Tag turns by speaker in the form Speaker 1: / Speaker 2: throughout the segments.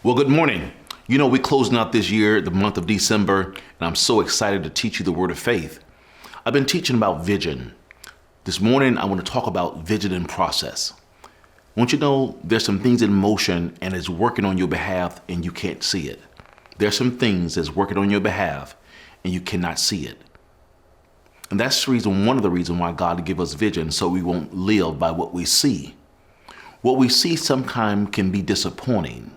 Speaker 1: Well, good morning. We're closing out this year, the month of December, and I'm so excited to teach you the word of faith. I've been teaching about vision. This morning, I want to talk about vision and process. I want you to know there's some things in motion and it's working on your behalf and you can't see it. There's some things that's working on your behalf and you cannot see it. And that's one of the reasons why God give us vision, so we won't live by what we see. What we see sometimes can be disappointing.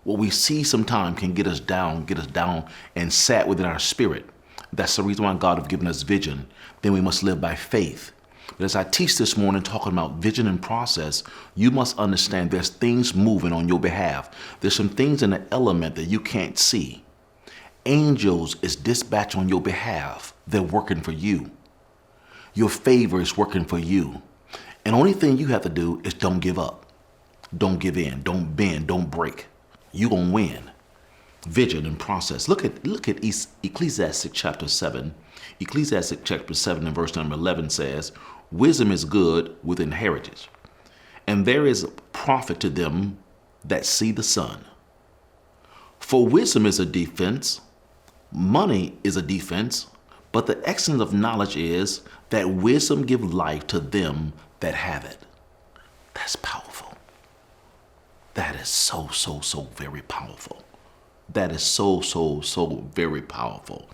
Speaker 1: What we see sometimes can get us down and sat within our spirit. That's the reason why God has given us vision. Then we must live by faith. But as I teach this morning talking about vision and process, you must understand there's things moving on your behalf. There's some things in the element that you can't see. Angels is dispatched on your behalf. They're working for you. Your favor is working for you. And the only thing you have to do is don't give up. Don't give in. Don't bend. Don't break. You're going to win. Vision and process. Look at Ecclesiastes chapter 7. Ecclesiastes chapter 7 and verse number 11 says, "Wisdom is good with inheritance, and there is profit to them that see the sun. For wisdom is a defense, money is a defense, but the excellence of knowledge is that wisdom give life to them that have it." That's powerful. That is so very powerful. That is so very powerful.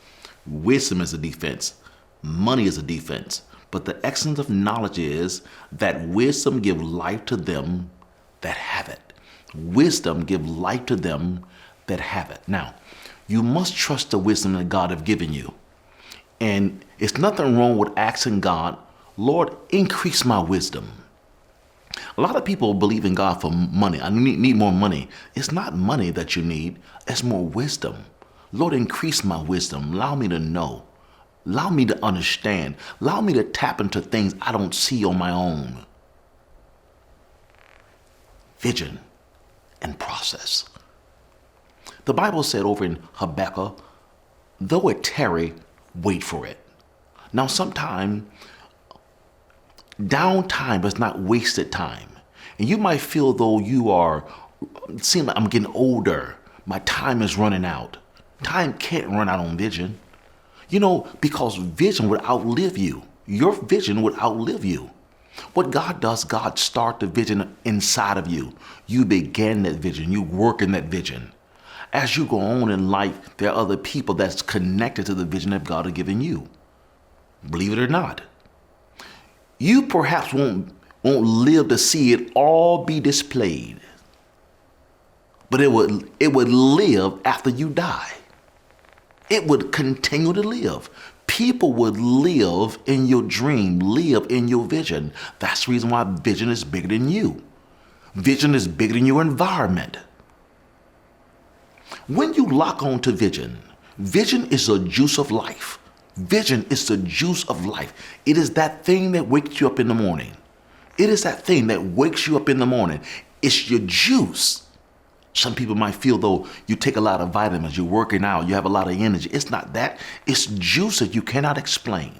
Speaker 1: Wisdom is a defense. Money is a defense. But the excellence of knowledge is that wisdom give life to them that have it. Wisdom give life to them that have it. Now, you must trust the wisdom that God have given you. And it's nothing wrong with asking God, "Lord, increase my wisdom." A lot of people believe in God for money. I need more money. It's not money that you need. It's more wisdom. Lord, increase my wisdom. Allow me to know. Allow me to understand. Allow me to tap into things I don't see on my own. Vision and process. The Bible said over in Habakkuk, "Though it tarry, wait for it." Now, sometimes downtime is not wasted time. And you might feel though seem like I'm getting older. My time is running out. Time can't run out on vision. Because vision would outlive you. Your vision would outlive you. What God does, God start the vision inside of you. You begin that vision. You work in that vision. As you go on in life, there are other people that's connected to the vision that God has given you. Believe it or not. You perhaps won't live to see it all be displayed, but it would live after you die. It would continue to live. People would live in your dream, live in your vision. That's the reason why vision is bigger than you. Vision is bigger than your environment. When you lock on to vision, vision is the juice of life. Vision is the juice of life. It is that thing that wakes you up in the morning. It is that thing that wakes you up in the morning. It's your juice. Some people might feel though you take a lot of vitamins, you're working out, you have a lot of energy. It's not that. It's juice that you cannot explain.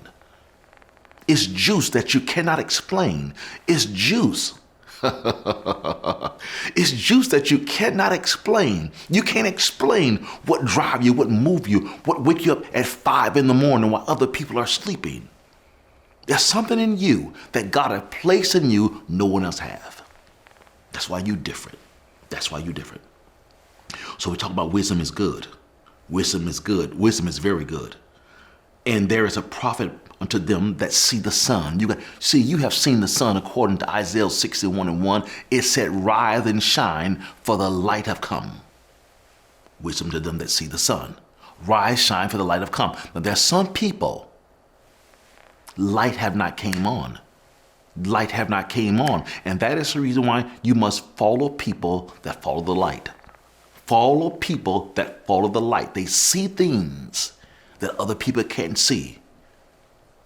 Speaker 1: It's juice that you cannot explain. It's juice. It's juice that you cannot explain. You can't explain what drive you, what move you, what wake you up at 5 in the morning while other people are sleeping. There's something in you that God has placed in you no one else have. That's why you're different. That's why you're different. So we talk about wisdom is good. Wisdom is good. Wisdom is very good. And there is a profit unto them that see the sun. You have seen the sun according to Isaiah 61:1. It said, "Rise and shine, for the light have come." Wisdom to them that see the sun. Rise, shine, for the light have come. Now there's some people, light have not came on. Light have not came on. And that is the reason why you must follow people that follow the light. Follow people that follow the light. They see things that other people can't see.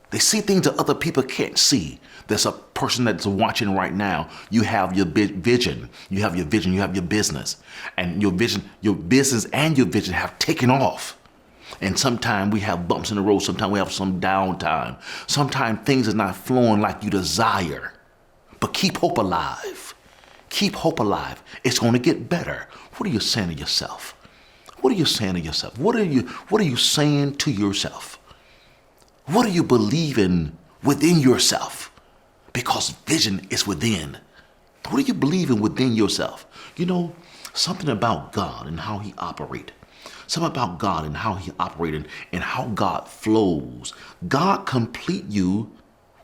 Speaker 1: They see things that other people can't see. There's a person that's watching right now. You have your vision. You have your vision. You have your business. And your business and your vision have taken off. And sometimes we have bumps in the road. Sometimes we have some downtime. Sometimes things are not flowing like you desire. But keep hope alive. Keep hope alive. It's going to get better. What are you saying to yourself? What are you saying to yourself? What are you saying to yourself? What are you believing within yourself? Because vision is within. What are you believing within yourself? You know, something about God and how he operates. Something about God and how he operated and how God flows. God complete you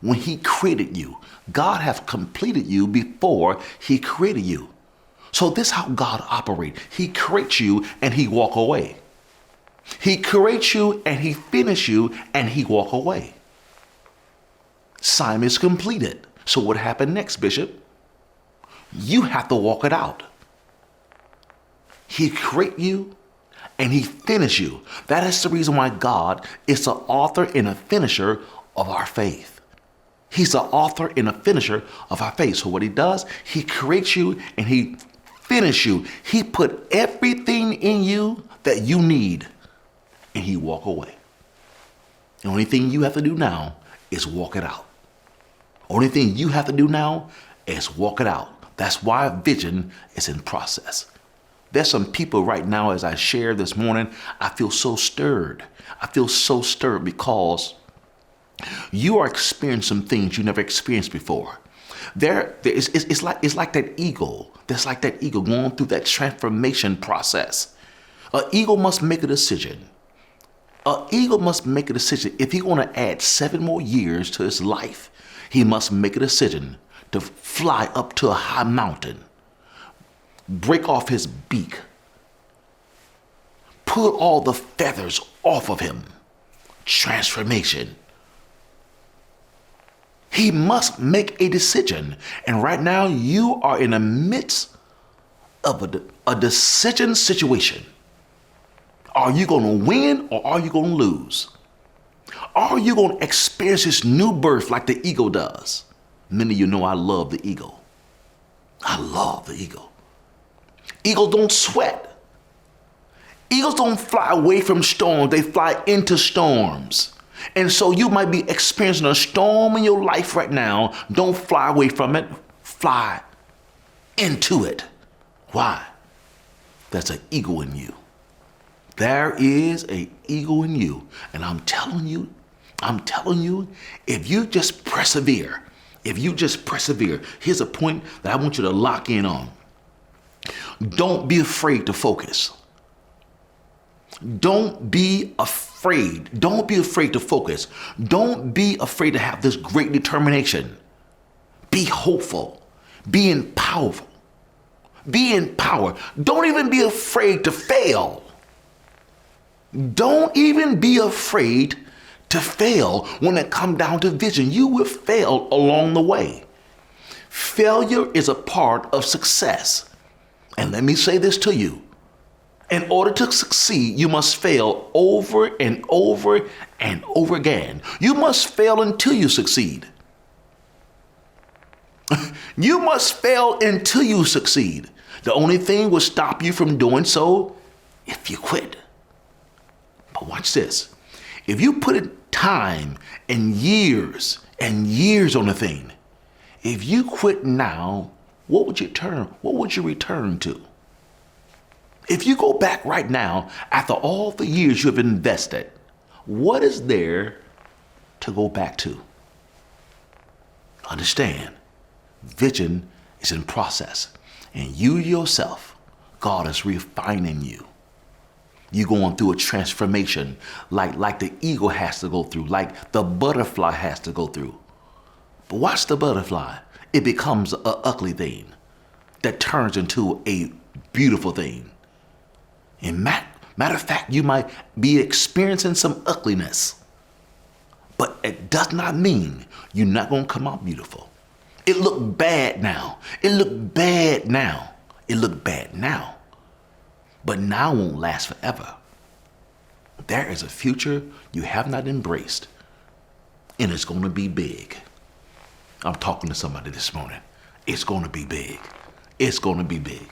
Speaker 1: when he created you. God have completed you before he created you. So this is how God operates. He creates you and he walk away. He creates you and he finish you and he walk away. Simon is completed. So what happened next, Bishop? You have to walk it out. He create you and he finish you. That is the reason why God is the author and a finisher of our faith. He's the author and a finisher of our faith. So what he does, he creates you and he finish you. He put everything in you that you need and he walk away. The only thing you have to do now is walk it out. Only thing you have to do now is walk it out. That's why vision is in process. There's some people right now, as I shared this morning, I feel so stirred. I feel so stirred because you are experiencing some things you never experienced before. It's like that eagle. That's like that eagle going through that transformation process. An eagle must make a decision. An eagle must make a decision. If he's going to add 7 more years to his life, he must make a decision to fly up to a high mountain, break off his beak, put all the feathers off of him. Transformation. He must make a decision. And right now you are in the midst of a decision situation. Are you going to win or are you going to lose? Are you going to experience this new birth like the eagle does? Many of you know I love the eagle. I love the eagle. Eagles don't sweat. Eagles don't fly away from storms. They fly into storms. And so you might be experiencing a storm in your life right now. Don't fly away from it. Fly into it. Why? There's an eagle in you. There is an eagle in you. And I'm telling you, if you just persevere, here's a point that I want you to lock in on. Don't be afraid to focus. Don't be afraid. Don't be afraid to focus. Don't be afraid to have this great determination. Be hopeful. Be empowered. Be empowered. Don't even be afraid to fail. Don't even be afraid to fail when it comes down to vision. You will fail along the way. Failure is a part of success. And let me say this to you. In order to succeed, you must fail over and over and over again. You must fail until you succeed. You must fail until you succeed. The only thing will stop you from doing so if you quit. But watch this. If you put in time and years on a thing, if you quit now, what would you return to? If you go back right now, after all the years you have invested, what is there to go back to? Understand, vision is in process. And you yourself, God is refining you. You're going through a transformation like the eagle has to go through, like the butterfly has to go through. But watch the butterfly. It becomes an ugly thing that turns into a beautiful thing. And matter of fact, you might be experiencing some ugliness, but it does not mean you're not going to come out beautiful. It looked bad now. It looked bad now. It looked bad now. But now won't last forever. There is a future you have not embraced, and it's going to be big. I'm talking to somebody this morning. It's going to be big. It's going to be big.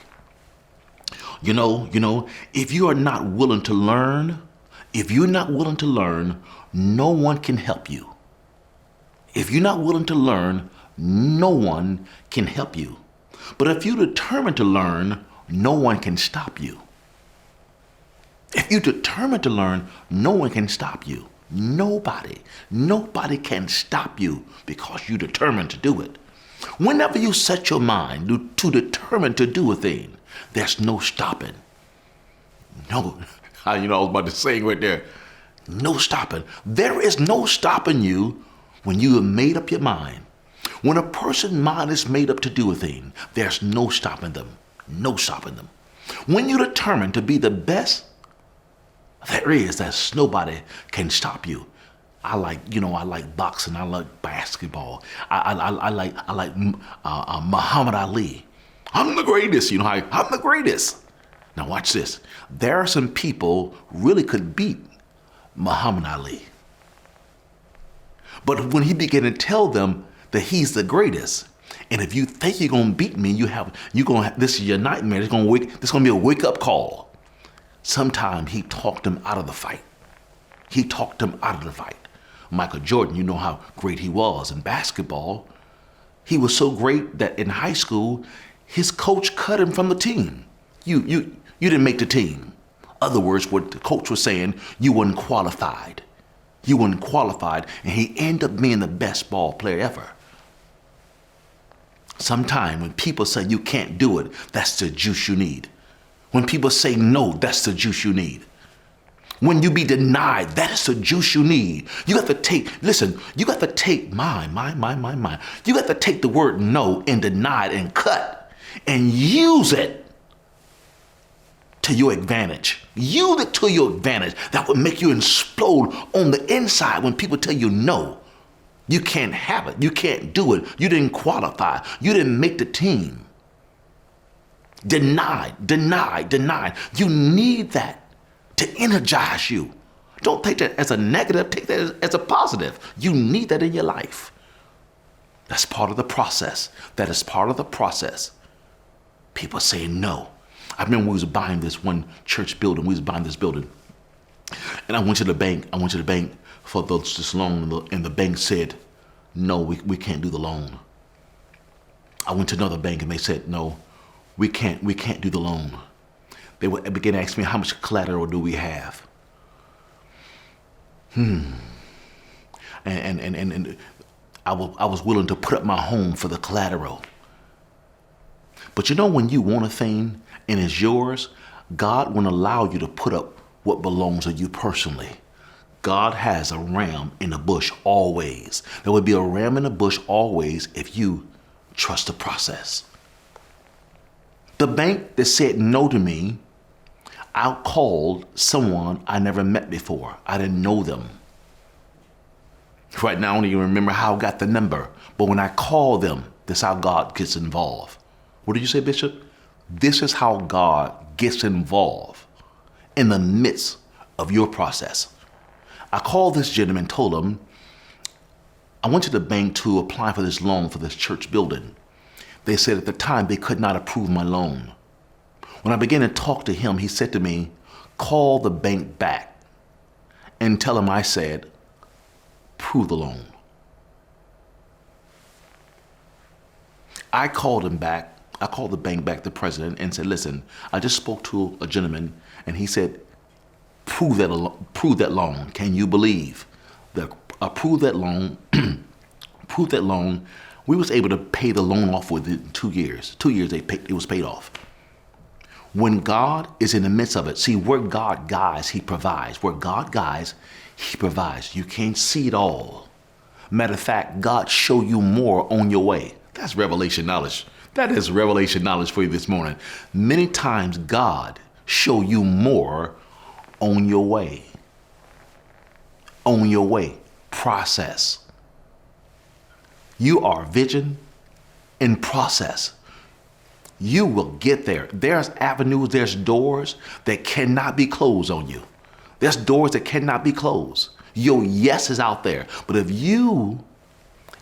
Speaker 1: You know, if you are not willing to learn, no one can help you. If you're not willing to learn, no one can help you. But if you determine to learn, no one can stop you. If you determine to learn, no one can stop you. Nobody can stop you because you determined to do it. Whenever you set your mind to determine to do a thing, there's no stopping. No, I was about to sing right there. No stopping. There is no stopping you when you have made up your mind. When a person's mind is made up to do a thing, there's no stopping them. No stopping them. When you determine to be the best there's nobody can stop you. I like boxing. I like basketball. I like Muhammad Ali. I'm the greatest. I'm the greatest. Now watch this. There are some people really could beat Muhammad Ali. But when he began to tell them that he's the greatest, and if you think you're gonna beat me, this is your nightmare. This is gonna be a wake up call. Sometimes he talked him out of the fight. Michael Jordan, you know how great he was in basketball. He was so great that in high school, his coach cut him from the team. You didn't make the team. Other words, what the coach was saying, you weren't qualified. And he ended up being the best ball player ever. Sometimes when people say you can't do it, that's the juice you need. When people say no, that's the juice you need. When you be denied, that is the juice you need. You got to take You got to take You got to take the word no and denied and cut and use it to your advantage. Use it to your advantage. That would make you explode on the inside when people tell you no. You can't have it. You can't do it. You didn't qualify. You didn't make the team. Denied. You need that to energize you. Don't take that as a negative, take that as a positive. You need that in your life. That's part of the process. That is part of the process. People say no. I remember we was buying this one church building. We was buying this building. And I went to the bank. For this loan, and the bank said, no, we can't do the loan. I went to another bank and they said, no, we can't do the loan. They began to ask me, how much collateral do we have? And I was willing to put up my home for the collateral. But when you want a thing and it's yours, God won't allow you to put up what belongs to you personally. God has a ram in the bush always. There would be a ram in the bush always if you trust the process. The bank that said no to me, I called someone I never met before. I didn't know them. Right now, I don't even remember how I got the number. But when I call them, that's how God gets involved. What did you say, Bishop? This is how God gets involved in the midst of your process. I called this gentleman, told him, I went to the bank to apply for this loan for this church building. They said at the time they could not approve my loan. When I began to talk to him, he said to me, call the bank back and tell him I said, approve the loan. I called him back. I called the bank back, the president, and said, listen, I just spoke to a gentleman and he said, prove that loan. Can you believe that? Approve that loan. Prove that loan. We was able to pay the loan off within 2 years. 2 years it was paid off. When God is in the midst of it, see, where God guides, he provides. Where God guides, he provides. You can't see it all. Matter of fact, God show you more on your way. That's revelation knowledge. That is revelation knowledge for you this morning. Many times God show you more on your way. On your way. Process. You are vision in process. You will get there. There's avenues, there's doors that cannot be closed on you. There's doors that cannot be closed. Your yes is out there. But if you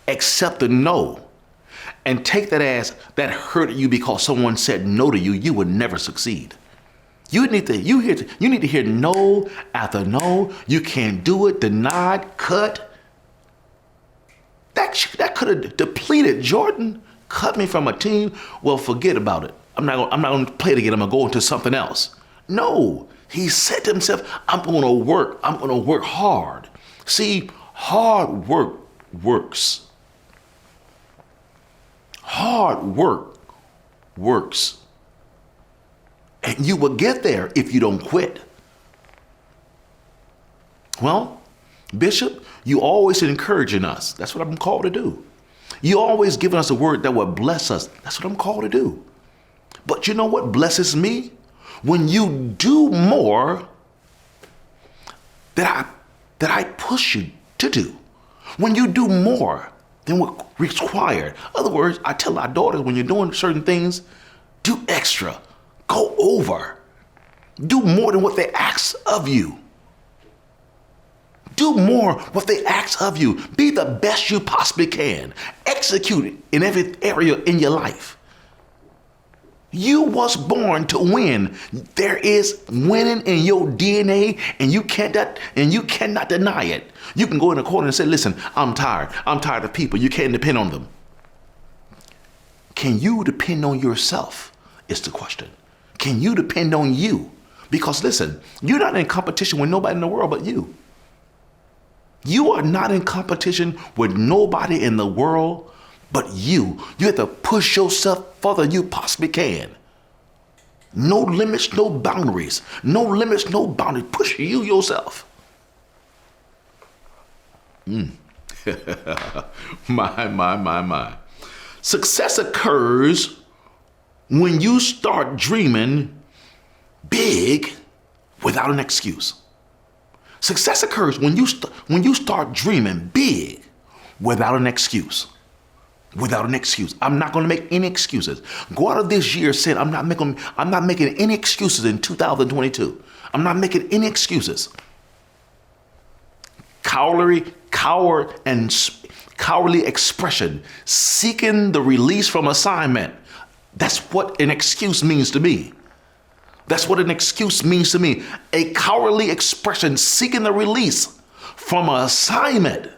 Speaker 1: accept the no and take that as that hurted you because someone said no to you, you would never succeed. You need to hear no after no. You can't do it, denied, cut. That could have depleted Jordan. cut me from a team, well, forget about it. I'm not going to play it again. I'm going to go into something else. No, he said to himself, I'm going to work. I'm going to work hard. See, hard work works. Hard work works. And you will get there if you don't quit. Well, Bishop, you always encouraging us. That's what I'm called to do. You always giving us a word that will bless us. That's what I'm called to do. But you know what blesses me? When you do more that I push you to do. When you do more than what required. In other words, I tell our daughters, when you're doing certain things, do extra. Go over. Do more than what they ask of you. Do more what they ask of you. Be the best you possibly can. Execute it in every area in your life. You was born to win. There is winning in your DNA, and you cannot deny it. You can go in the corner and say, listen, I'm tired. I'm tired of people. You can't depend on them. Can you depend on yourself is the question. Can you depend on you? Because listen, you're not in competition with nobody in the world but you. You are not in competition with nobody in the world but you. You have to push yourself further than you possibly can. No limits, no boundaries. No limits, no boundaries. Push you yourself. My. Success occurs when you start dreaming big without an excuse. Success occurs when you start dreaming big without an excuse. Without an excuse. I'm not going to make any excuses. Go out of this year saying I'm not making any excuses in 2022. I'm not making any excuses. Cowardly expression, seeking the release from assignment. That's what an excuse means to me. That's what an excuse means to me. A cowardly expression seeking the release from an assignment.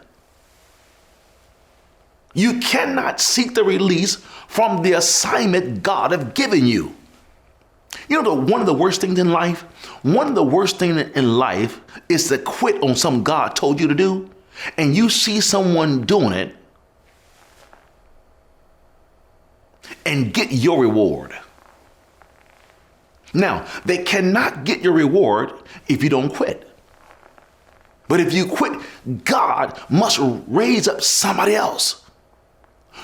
Speaker 1: You cannot seek the release from the assignment God have given you. You know, one of the worst things in life? One of the worst things in life is to quit on something God told you to do, and you see someone doing it and get your reward. Now, they cannot get your reward if you don't quit. But if you quit, God must raise up somebody else.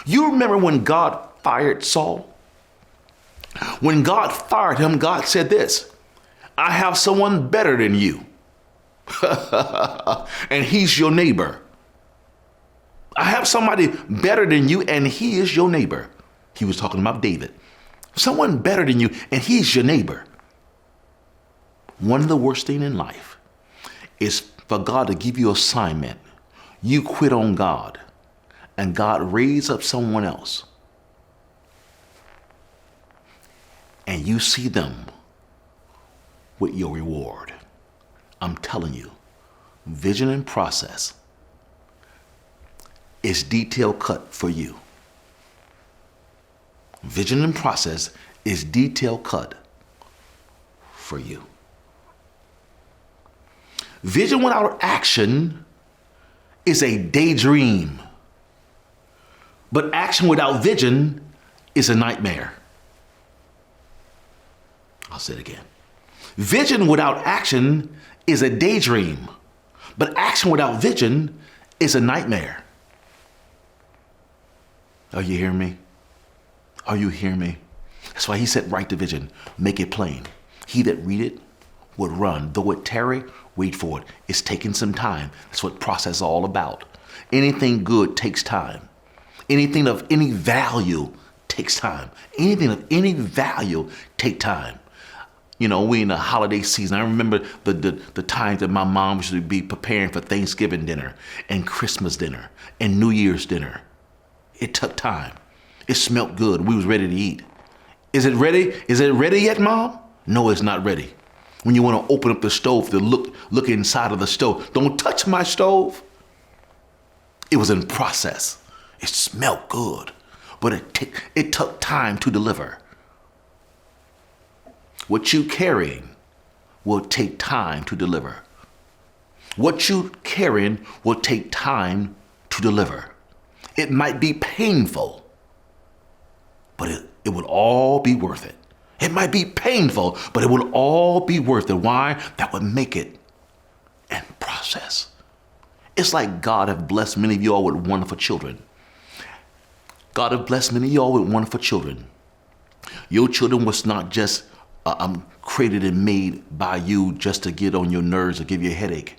Speaker 1: You remember when God fired Saul? When God fired him, God said this, I have someone better than you. And he's your neighbor. I have somebody better than you, and he is your neighbor. He was talking about David. Someone better than you, and he's your neighbor. One of the worst things in life is for God to give you an assignment. You quit on God, and God raise up someone else. And you see them with your reward. I'm telling you, vision and process is detail cut for you. Vision and process is detail cut for you. Vision without action is a daydream. But action without vision is a nightmare. I'll say it again. Vision without action is a daydream. But action without vision is a nightmare. Are you hearing me? Are you hearing me? That's why he said, write the vision, make it plain. He that read it would run. Though it tarry, wait for it. It's taking some time. That's what process is all about. Anything good takes time. Anything of any value takes time. Anything of any value take time. You know, we in the holiday season. I remember the times that my mom used to be preparing for Thanksgiving dinner and Christmas dinner and New Year's dinner. It took time. It smelled good. We was ready to eat. Is it ready? Is it ready yet, Mom? No, it's not ready. When you want to open up the stove to look inside of the stove, don't touch my stove. It was in process. It smelled good. but it took time to deliver. What you carrying will take time to deliver. What you carrying will take time to deliver. It might be painful, but it will all be worth it. It might be painful, but it will all be worth it. Why? That would make it and process. It's like God have blessed many of y'all with wonderful children. God have blessed many of y'all with wonderful children. Your children was not just created and made by you just to get on your nerves or give you a headache.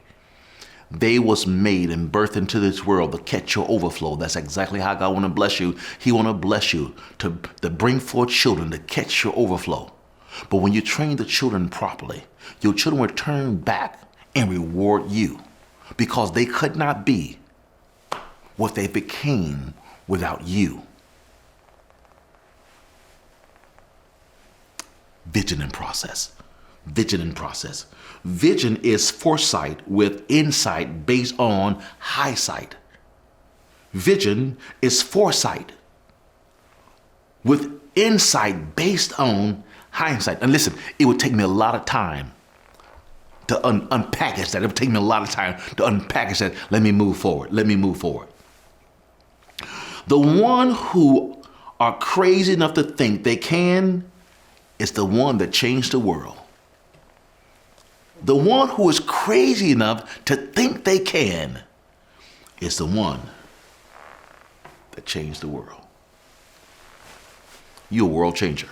Speaker 1: They was made and birthed into this world to catch your overflow. That's exactly how God want to bless you. He want to bless you to bring forth children to catch your overflow. But when you train the children properly, your children will turn back and reward you because they could not be what they became without you. Vision and process. Vision and process. Vision is foresight with insight based on hindsight. Vision is foresight with insight based on hindsight. And listen, it would take me a lot of time to unpackage that. It would take me a lot of time to unpackage that. Let me move forward. The one who are crazy enough to think they can is the one that changed the world. The one who is crazy enough to think they can is the one that changed the world. You're a world changer.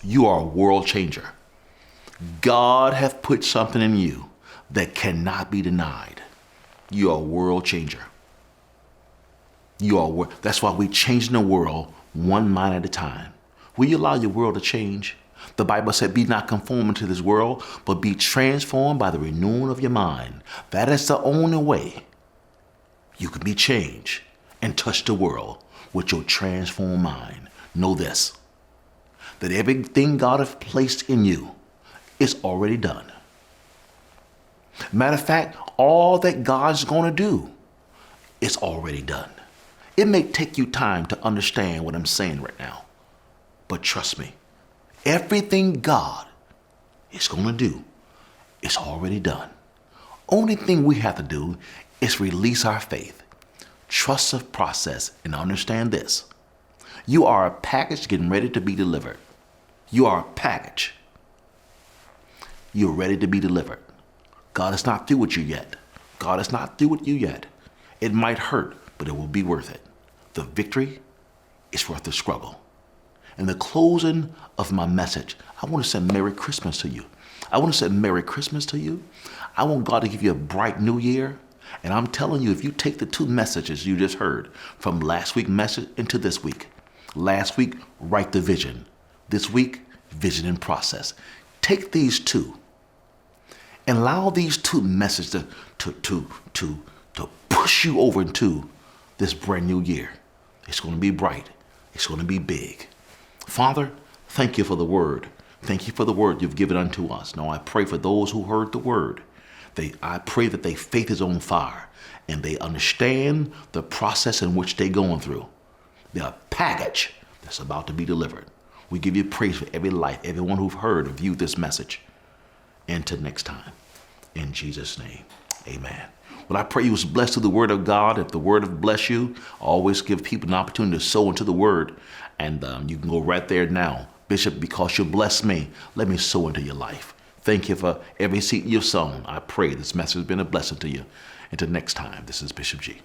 Speaker 1: You are a world changer. God hath put something in you that cannot be denied. You are a world changer. That's why we're changing the world one mind at a time. Will you allow your world to change? The Bible said, be not conformed to this world, but be transformed by the renewing of your mind. That is the only way you can be changed and touch the world with your transformed mind. Know this, that everything God has placed in you is already done. Matter of fact, all that God's going to do is already done. It may take you time to understand what I'm saying right now. But trust me, everything God is going to do is already done. Only thing we have to do is release our faith, trust the process, and understand this. You are a package getting ready to be delivered. You are a package. You're ready to be delivered. God is not through with you yet. God is not through with you yet. It might hurt, but it will be worth it. The victory is worth the struggle. In the closing of my message, I want to say Merry Christmas to you. I want to say Merry Christmas to you. I want God to give you a bright new year. And I'm telling you, if you take the two messages you just heard from last week's message into this week, last week, write the vision. This week, vision and process. Take these two and allow these two messages to push you over into this brand new year. It's going to be bright. It's going to be big. Father, thank you for the word. Thank you for the word you've given unto us. Now I pray for those who heard the word. I pray that their faith is on fire and they understand the process in which they're going through. They're a package that's about to be delivered. We give you praise for every life, everyone who've heard or viewed this message. Until next time, in Jesus' name, amen. Well, I pray you was blessed through the word of God. If the word have blessed you, always give people an opportunity to sow into the word. And you can go right there now. Bishop, because you blessed me, let me sow into your life. Thank you for every seed you've sown. I pray this message has been a blessing to you. Until next time, this is Bishop G.